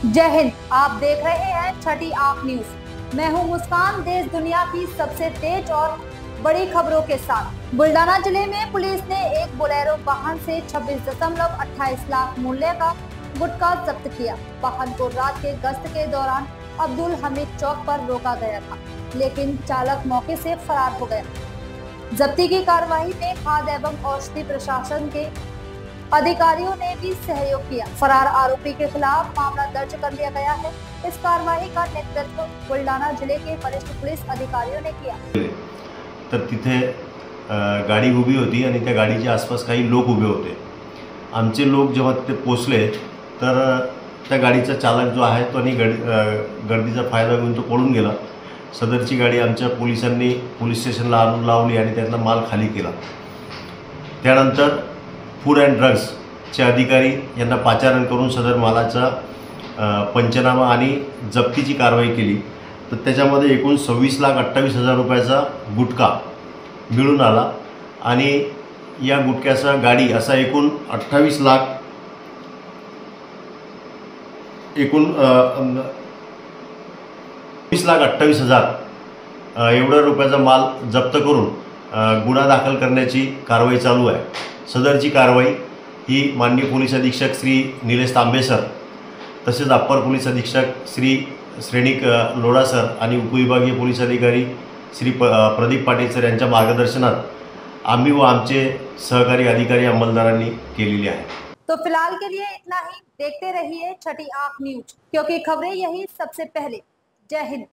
जय हिंद। आप देख रहे हैं छठी आंख न्यूज। मैं हूं मुस्कान। देश दुनिया की सबसे तेज और बड़ी खबरों के साथ। बुल्डाना जिले में पुलिस ने एक बोलेरो वाहन से 26.28 लाख मूल्य का गुटखा जब्त किया। वाहन को रात के गश्त के दौरान अब्दुल हमीद चौक पर रोका गया था, लेकिन चालक मौके से फरार हो गया। जब्ती की कार्रवाई में खाद्य एवं औषधि प्रशासन के अधिकारियों ने भी सहयोग किया। फरार आरोपी के खिलाफ मामला दर्ज कर लिया गया है। इस कार्रवाई का नेतृत्व बुल्डाना जिले के वरिष्ठ पुलिस अधिकारियों ने किया। तर तिथे गाडी उभी होती आणि त्या गाडीच्या आसपास काही लोक उभे होते। आमचे लोक जेव्हा तिथे पोहोचले तर त्या गाडीचा चालक जो आहे तो गर्दीचा फायदा घेऊन तो पळून गेला। सदरची गाडी आमच्या पोलिसांनी पोलीस स्टेशनला आणून लावली आणि त्यातला माल खाली केला। त्यानंतर फूड अँड ड्रग्सचे अधिकारी यांना पाचारण करून सदर मालाचा पंचनामा आणि जप्तीची कारवाई केली। तर त्याच्यामध्ये एकूण 26,28,000 रुपयाचा गुटखा मिळून आला आणि या गुटख्याचा गाडी असा एकूण 20,28,000 एवढा रुपयाचा माल जप्त करून गुन्हा दाखल करण्याची कारवाई चालू आहे। सदरची कारवाई ही माननीय पोलीस अधीक्षक श्री निलेश तांबे सर तसेच अप्पर पोलीस अधीक्षक श्री श्रेणिक लोढा सर आणि उपविभागीय पोलीस अधिकारी श्री प्रदीप पाटील सर यांच्या मार्गदर्शनात आम्ही व आमचे सहकारी अधिकारी अंमलदारांनी केलेली आहे। तो फिलहाल के लिए इतना ही। देखते रहिए छठी आंख न्यूज, क्योंकि खबरें यही सबसे पहले। जय हिंद।